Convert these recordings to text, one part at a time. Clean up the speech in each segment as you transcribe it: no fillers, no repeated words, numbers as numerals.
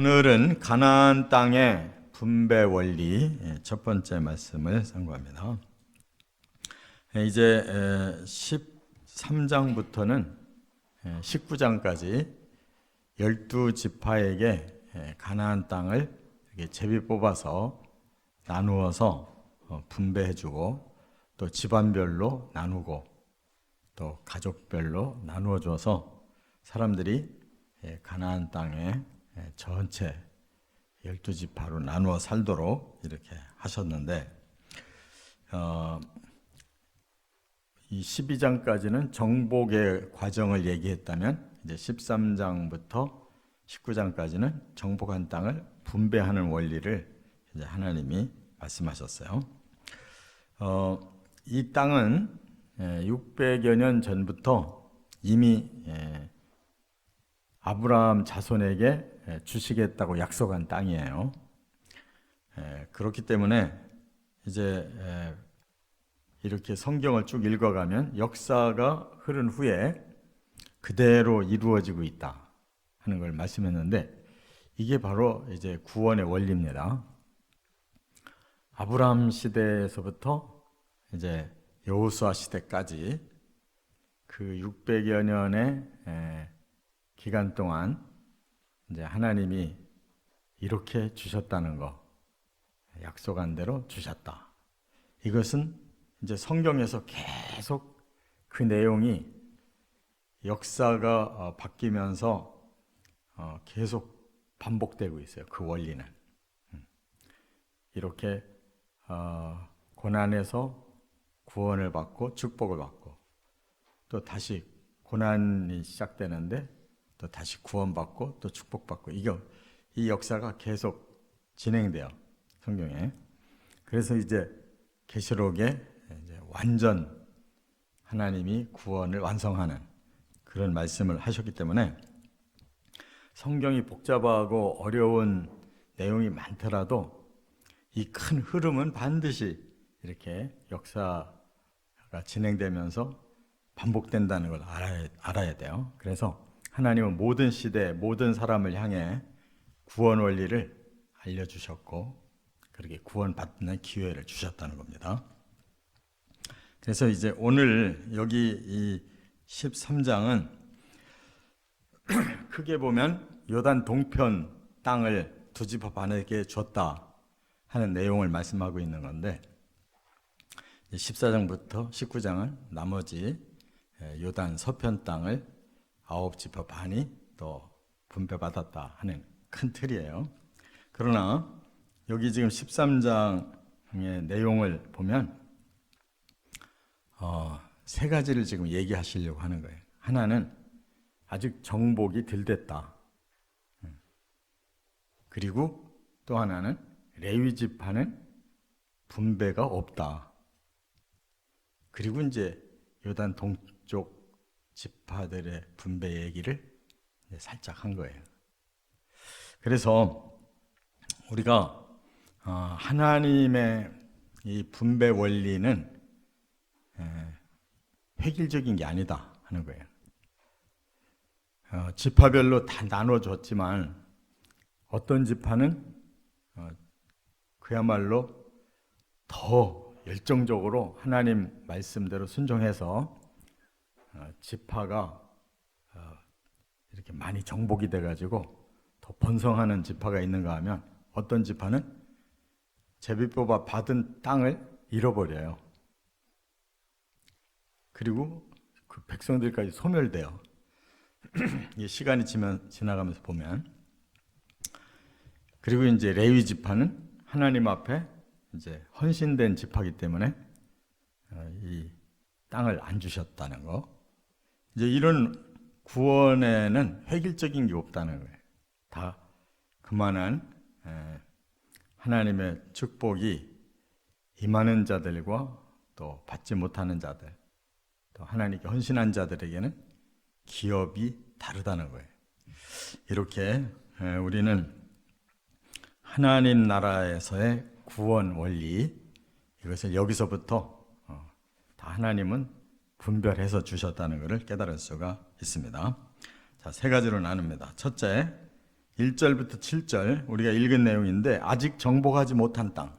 오늘은 가나안 땅의 분배 원리 첫 번째 말씀을 상고합니다. 이제 13장부터는 19장까지 12지파에게 가나안 땅을 제비 뽑아서 나누어서 분배해주고 또 집안별로 나누고 또 가족별로 나누어 줘서 사람들이 가나안 땅에 전체 12지파로 나누어 살도록 이렇게 하셨는데 이 12장까지는 정복의 과정을 얘기했다면 이제 13장부터 19장까지는 정복한 땅을 분배하는 원리를 이제 하나님이 말씀하셨어요. 이 땅은 600여 년 전부터 이미 아브라함 자손에게 주시겠다고 약속한 땅이에요. 그렇기 때문에 이제 이렇게 성경을 쭉 읽어가면 역사가 흐른 후에 그대로 이루어지고 있다 하는 걸 말씀했는데 이게 바로 이제 구원의 원리입니다. 아브라함 시대에서부터 이제 여호수아 시대까지 그 600여 년의 기간 동안 이제 하나님이 이렇게 주셨다는 거, 약속한 대로 주셨다. 이것은 이제 성경에서 계속 그 내용이 역사가 바뀌면서 계속 반복되고 있어요. 그 원리는. 이렇게 고난에서 구원을 받고 축복을 받고 또 다시 고난이 시작되는데 또 다시 구원받고 또 축복받고 이 역사가 계속 진행돼요. 성경에. 그래서 이제 계시록에 이제 완전 하나님이 구원을 완성하는 그런 말씀을 하셨기 때문에 성경이 복잡하고 어려운 내용이 많더라도 이 큰 흐름은 반드시 이렇게 역사가 진행되면서 반복된다는 걸 알아야 돼요. 그래서 하나님은 모든 시대, 모든 사람을 향해 구원 원리를 알려주셨고 그렇게 구원받는 기회를 주셨다는 겁니다. 그래서 이제 오늘 여기 이 13장은 크게 보면 요단 동편 땅을 두 지파 반에게 줬다 하는 내용을 말씀하고 있는 건데 14장부터 19장은 나머지 요단 서편 땅을 9지파 반이 또 분배받았다 하는 큰 틀이에요. 그러나 여기 지금 13장의 내용을 보면 세 가지를 지금 얘기하시려고 하는 거예요. 하나는 아직 정복이 덜 됐다. 그리고 또 하나는 레위 지파는 분배가 없다. 그리고 이제 요단 동쪽 지파들의 분배 얘기를 살짝 한 거예요. 그래서 우리가 하나님의 이 분배 원리는 획일적인 게 아니다 하는 거예요. 지파별로 다 나눠줬지만 어떤 지파는 그야말로 더 열정적으로 하나님 말씀대로 순종해서 지파가 이렇게 많이 정복이 돼가지고 더 번성하는 지파가 있는가 하면 어떤 지파는 제비 뽑아 받은 땅을 잃어버려요. 그리고 그 백성들까지 소멸돼요. 시간이 지나가면서 보면. 그리고 이제 레위 지파는 하나님 앞에 이제 헌신된 지파이기 때문에 이 땅을 안 주셨다는 거. 이제 이런 구원에는 획일적인 게 없다는 거예요. 다 그만한 하나님의 축복이 임하는 자들과 또 받지 못하는 자들, 또 하나님께 헌신한 자들에게는 기업이 다르다는 거예요. 이렇게 우리는 하나님 나라에서의 구원 원리, 이것을 여기서부터 다 하나님은 분별해서 주셨다는 것을 깨달을 수가 있습니다. 자, 세 가지로 나눕니다. 첫째, 1절부터 7절 우리가 읽은 내용인데 아직 정복하지 못한 땅.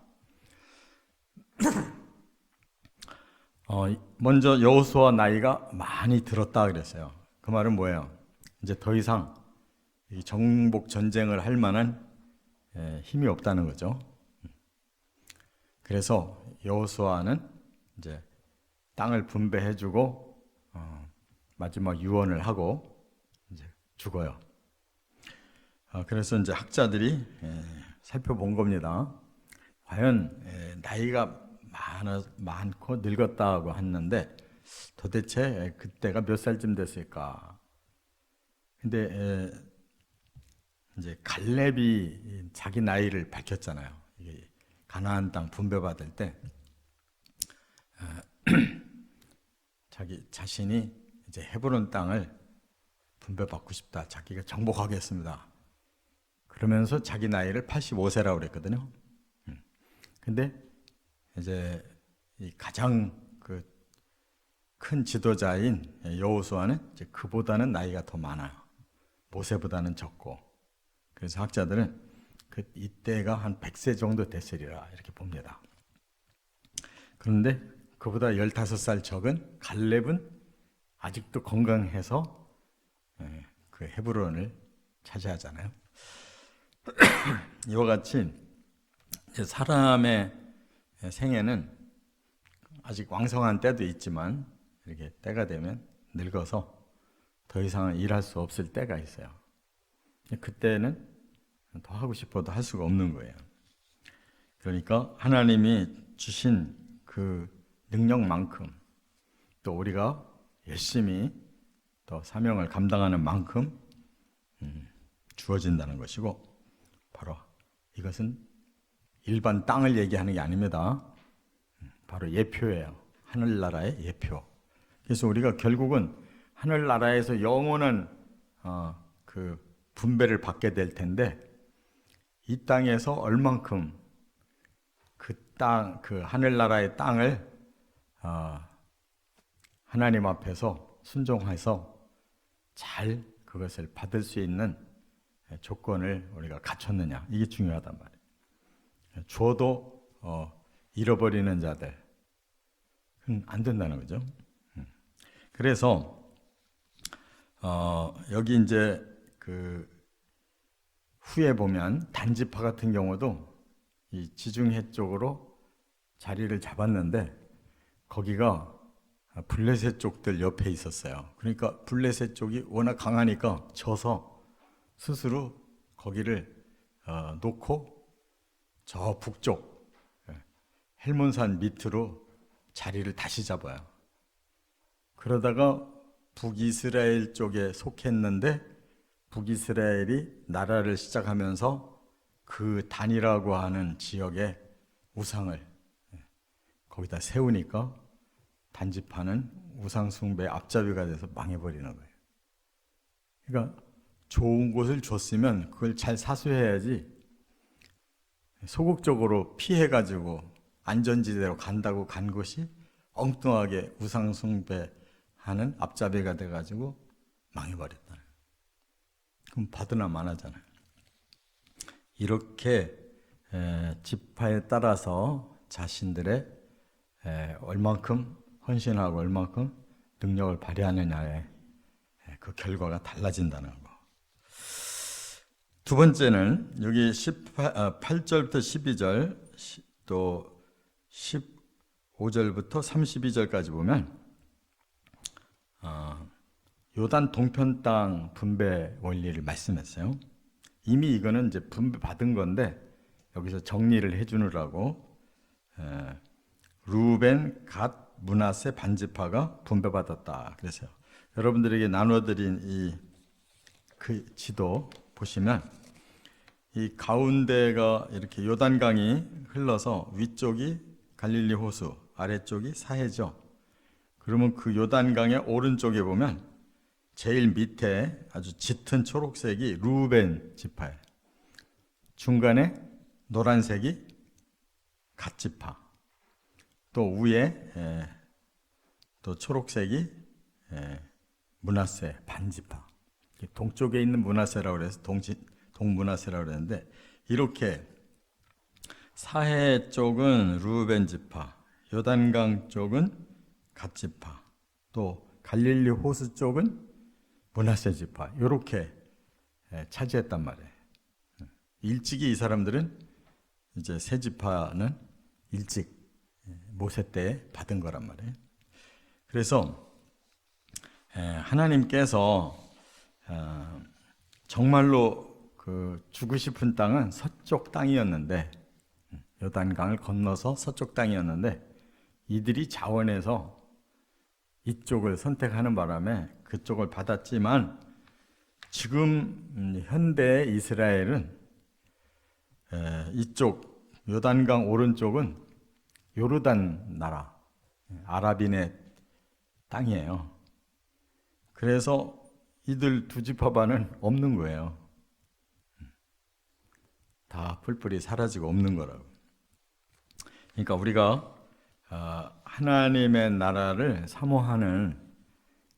먼저 여호수아 나이가 많이 들었다 그랬어요. 그 말은 뭐예요? 이제 더 이상 이 정복 전쟁을 할 만한 힘이 없다는 거죠. 그래서 여호수아는 이제 땅을 분배해주고 마지막 유언을 하고 이제 죽어요. 그래서 이제 학자들이 살펴본 겁니다. 과연 나이가 많고 늙었다고 했는데 도대체 그때가 몇 살쯤 됐을까? 근데 이제 갈렙이 자기 나이를 밝혔잖아요. 이게 가나안 땅 분배받을 때 자기 자신이 이제 헤브론 땅을 분배받고 싶다. 자기가 정복하겠습니다. 그러면서 자기 나이를 85세라고 그랬거든요. 근데 이제 이 가장 그 큰 지도자인 여호수아는 이제 그보다는 나이가 더 많아요. 모세보다는 적고. 그래서 학자들은 이때가 한 100세 정도 됐으리라 이렇게 봅니다. 그런데 그보다 15살 적은 갈렙은 아직도 건강해서 그 헤브론을 차지하잖아요. 이와 같이 사람의 생애는 아직 왕성한 때도 있지만 이렇게 때가 되면 늙어서 더 이상 일할 수 없을 때가 있어요. 그때는 더 하고 싶어도 할 수가 없는 거예요. 그러니까 하나님이 주신 그 능력만큼 또 우리가 열심히 더 사명을 감당하는 만큼 주어진다는 것이고, 바로 이것은 일반 땅을 얘기하는 게 아닙니다. 바로 예표예요. 하늘나라의 예표. 그래서 우리가 결국은 하늘나라에서 영원한 그 분배를 받게 될 텐데, 이 땅에서 얼만큼 그 하늘나라의 땅을 하나님 앞에서 순종해서 잘 그것을 받을 수 있는 조건을 우리가 갖췄느냐, 이게 중요하단 말이에요. 주어도 잃어버리는 자들 안 된다는 거죠. 그래서 여기 이제 그 후에 보면 단지파 같은 경우도 이 지중해 쪽으로 자리를 잡았는데 거기가 블레셋 쪽들 옆에 있었어요. 그러니까 블레셋 쪽이 워낙 강하니까 져서 스스로 거기를 놓고 저 북쪽 헬몬산 밑으로 자리를 다시 잡아요. 그러다가 북이스라엘 쪽에 속했는데 북이스라엘이 나라를 시작하면서 그 단이라고 하는 지역에 우상을 거기다 세우니까 단지파는 우상 숭배 앞잡이가 돼서 망해버리는 거예요. 그러니까 좋은 곳을 줬으면 그걸 잘 사수해야지 소극적으로 피해가지고 안전지대로 간다고 간 것이 엉뚱하게 우상 숭배하는 앞잡이가 돼가지고 망해버렸다. 그럼 받으나 마나잖아요. 이렇게 지파에 따라서 자신들의 얼만큼 헌신하고 얼만큼 능력을 발휘하느냐에 그 결과가 달라진다는 거. 두 번째는 여기 8절부터 12절 또 15절부터 32절까지 보면 요단 동편 땅 분배 원리를 말씀했어요. 이미 이거는 이제 분배 받은 건데 여기서 정리를 해주느라고 루벤, 갓, 므낫세 반지파가 분배받았다 그랬어요. 여러분들에게 나눠드린 이 그 지도 보시면 이 가운데가 이렇게 요단강이 흘러서 위쪽이 갈릴리 호수, 아래쪽이 사해죠. 그러면 그 요단강의 오른쪽에 보면 제일 밑에 아주 짙은 초록색이 루벤 지파예요. 중간에 노란색이 갓 지파. 또 위에 또 초록색이 므낫세 반지파. 동쪽에 있는 므낫세라고 해서 동므낫세라고 그러는데, 이렇게 사해 쪽은 르우벤 지파, 요단강 쪽은 갓 지파, 또 갈릴리 호수 쪽은 므낫세 지파, 이렇게 차지했단 말이에요. 일찍이 이 사람들은 이제 세 지파는 일찍 모세 때 받은 거란 말이에요. 그래서 하나님께서 정말로 그 주고 싶은 땅은 서쪽 땅이었는데, 요단강을 건너서 서쪽 땅이었는데, 이들이 자원해서 이쪽을 선택하는 바람에 그쪽을 받았지만, 지금 현대 이스라엘은 이쪽 요단강 오른쪽은 요르단 나라, 아랍인의 땅이에요. 그래서 이들 두 지파반은 없는 거예요. 다 뿔뿔이 사라지고 없는 거라고. 그러니까 우리가 하나님의 나라를 사모하는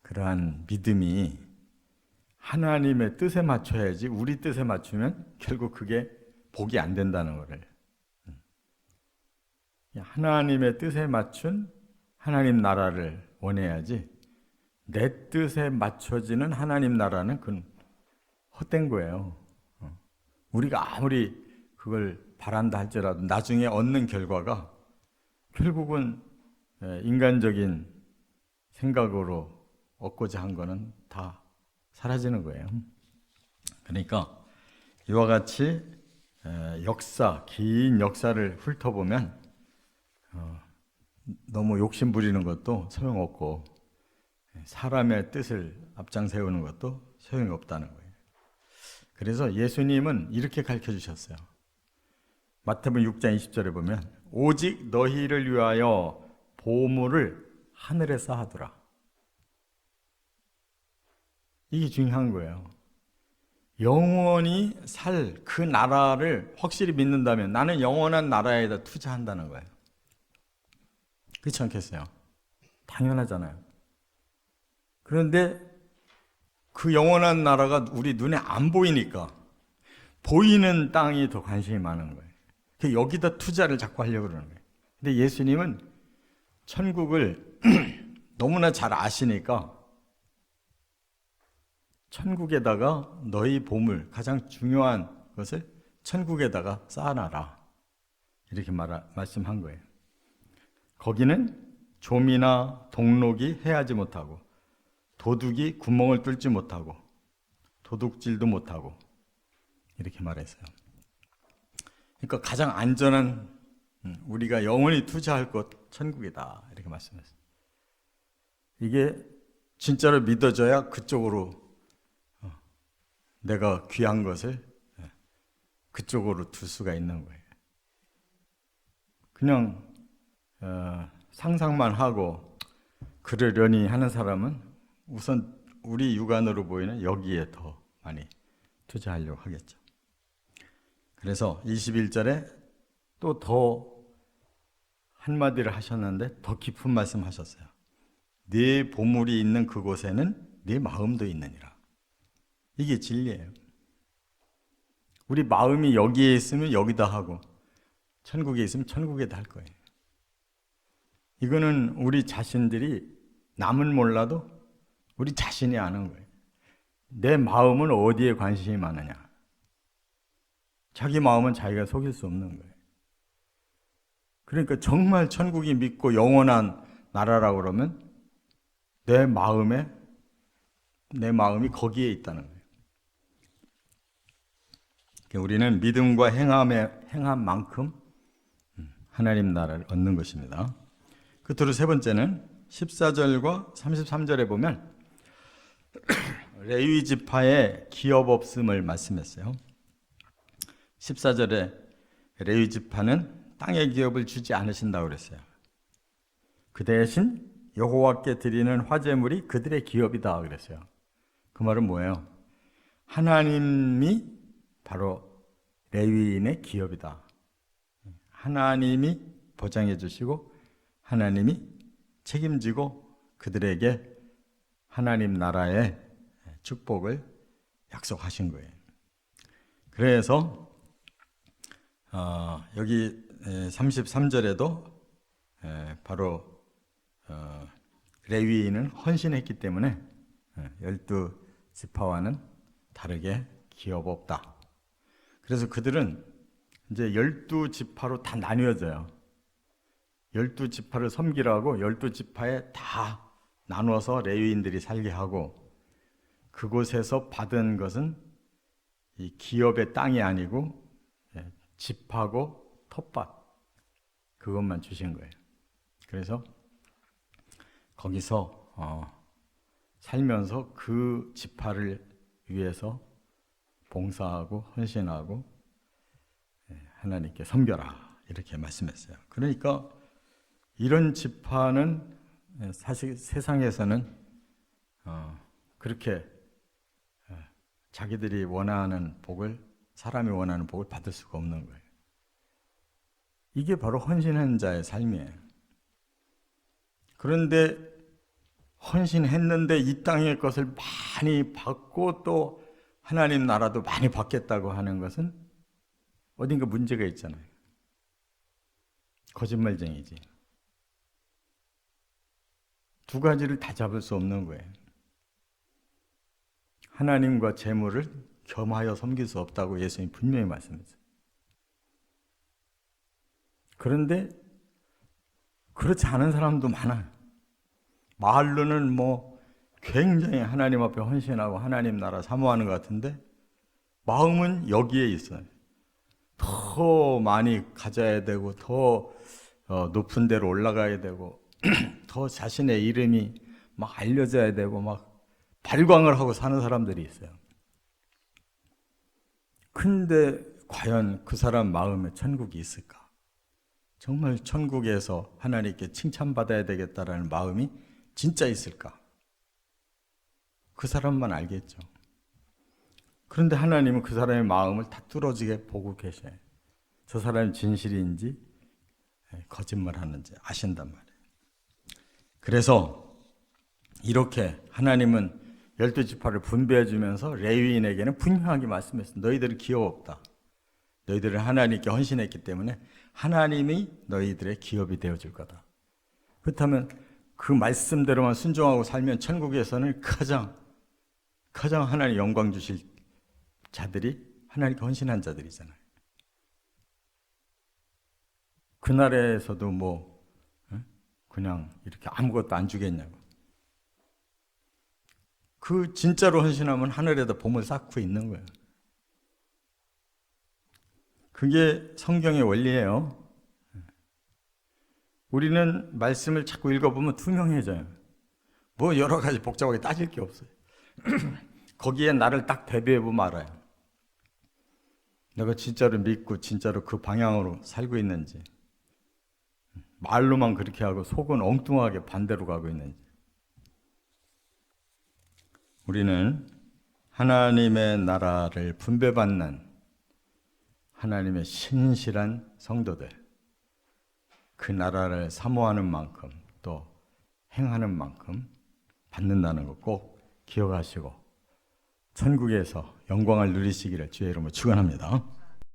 그러한 믿음이 하나님의 뜻에 맞춰야지, 우리 뜻에 맞추면 결국 그게 복이 안 된다는 거를. 하나님의 뜻에 맞춘 하나님 나라를 원해야지, 내 뜻에 맞춰지는 하나님 나라는 그건 헛된 거예요. 우리가 아무리 그걸 바란다 할지라도 나중에 얻는 결과가 결국은 인간적인 생각으로 얻고자 한 거는 다 사라지는 거예요. 그러니까 이와 같이 긴 역사를 훑어보면 너무 욕심 부리는 것도 소용없고, 사람의 뜻을 앞장 세우는 것도 소용이 없다는 거예요. 그래서 예수님은 이렇게 가르쳐 주셨어요. 마태복음 6장 20절에 보면, 오직 너희를 위하여 보물을 하늘에 쌓아두라. 이게 중요한 거예요. 영원히 살 그 나라를 확실히 믿는다면 나는 영원한 나라에다 투자한다는 거예요. 그렇지 않겠어요? 당연하잖아요. 그런데 그 영원한 나라가 우리 눈에 안 보이니까 보이는 땅이 더 관심이 많은 거예요. 여기다 투자를 자꾸 하려고 그러는 거예요. 근데 예수님은 천국을 너무나 잘 아시니까 천국에다가 너희 보물, 가장 중요한 것을 천국에다가 쌓아놔라, 이렇게 말씀한 거예요. 거기는 좀이나 동록이 해하지 못하고, 도둑이 구멍을 뚫지 못하고, 도둑질도 못하고, 이렇게 말했어요. 그러니까 가장 안전한, 우리가 영원히 투자할 곳 천국이다, 이렇게 말씀했어요. 이게 진짜로 믿어져야 그쪽으로 내가 귀한 것을 그쪽으로 둘 수가 있는 거예요. 그냥 상상만 하고 그러려니 하는 사람은 우선 우리 육안으로 보이는 여기에 더 많이 투자하려고 하겠죠. 그래서 21절에 또 더 한마디를 하셨는데 더 깊은 말씀 하셨어요. 네 보물이 있는 그곳에는 네 마음도 있느니라. 이게 진리예요. 우리 마음이 여기에 있으면 여기다 하고, 천국에 있으면 천국에다 할 거예요. 이거는 우리 자신들이, 남은 몰라도 우리 자신이 아는 거예요. 내 마음은 어디에 관심이 많으냐. 자기 마음은 자기가 속일 수 없는 거예요. 그러니까 정말 천국이 믿고 영원한 나라라고 그러면 내 마음이 거기에 있다는 거예요. 우리는 믿음과 행함만큼 하나님 나라를 얻는 것입니다. 끝으로 세 번째는 14절과 33절에 보면 레위 지파의 기업 없음을 말씀했어요. 14절에 레위 지파는 땅의 기업을 주지 않으신다고 그랬어요. 그 대신 여호와께 드리는 화제물이 그들의 기업이다 그랬어요. 그 말은 뭐예요? 하나님이 바로 레위인의 기업이다. 하나님이 보장해 주시고 하나님이 책임지고 그들에게 하나님 나라의 축복을 약속하신 거예요. 그래서 여기 33절에도 바로 레위인은 헌신했기 때문에 12지파와는 다르게 기업 없다. 그래서 그들은 이제 12지파로 다 나뉘어져요. 12지파를 섬기라고 12지파에 다 나누어서 레위인들이 살게 하고, 그곳에서 받은 것은 이 기업의 땅이 아니고 집하고 텃밭, 그것만 주신 거예요. 그래서 거기서 살면서 그 지파를 위해서 봉사하고 헌신하고 하나님께 섬겨라, 이렇게 말씀했어요. 그러니까 이런 지파는 사실 세상에서는 그렇게 자기들이 원하는 복을, 사람이 원하는 복을 받을 수가 없는 거예요. 이게 바로 헌신한 자의 삶이에요. 그런데 헌신했는데 이 땅의 것을 많이 받고 또 하나님 나라도 많이 받겠다고 하는 것은 어딘가 문제가 있잖아요. 거짓말쟁이지. 두 가지를 다 잡을 수 없는 거예요. 하나님과 재물을 겸하여 섬길 수 없다고 예수님이 분명히 말씀했어요. 그런데 그렇지 않은 사람도 많아요. 말로는 굉장히 하나님 앞에 헌신하고 하나님 나라 사모하는 것 같은데 마음은 여기에 있어요. 더 많이 가져야 되고 더 높은 데로 올라가야 되고 더 자신의 이름이 막 알려져야 되고 막 발광을 하고 사는 사람들이 있어요. 근데 과연 그 사람 마음에 천국이 있을까? 정말 천국에서 하나님께 칭찬받아야 되겠다라는 마음이 진짜 있을까? 그 사람만 알겠죠. 그런데 하나님은 그 사람의 마음을 다 뚫어지게 보고 계셔요. 저 사람이 진실인지 거짓말하는지 아신단 말이에요. 그래서 이렇게 하나님은 12지파를 분배해 주면서 레위인에게는 분명하게 말씀했어요. 너희들은 기업 없다. 너희들은 하나님께 헌신했기 때문에 하나님이 너희들의 기업이 되어줄 거다. 그렇다면 그 말씀대로만 순종하고 살면 천국에서는 가장 하나님 영광 주실 자들이 하나님께 헌신한 자들이잖아요. 그 나라에서도 그냥 이렇게 아무것도 안 주겠냐고. 그 진짜로 헌신하면 하늘에다 봄을 쌓고 있는 거예요. 그게 성경의 원리예요. 우리는 말씀을 자꾸 읽어보면 투명해져요. 여러 가지 복잡하게 따질 게 없어요. 거기에 나를 딱 대비해보면 알아요. 내가 진짜로 믿고 진짜로 그 방향으로 살고 있는지, 말로만 그렇게 하고 속은 엉뚱하게 반대로 가고 있는지. 우리는 하나님의 나라를 분배받는 하나님의 신실한 성도들, 그 나라를 사모하는 만큼 또 행하는 만큼 받는다는 거 꼭 기억하시고 천국에서 영광을 누리시기를 주의 이름으로 축원합니다.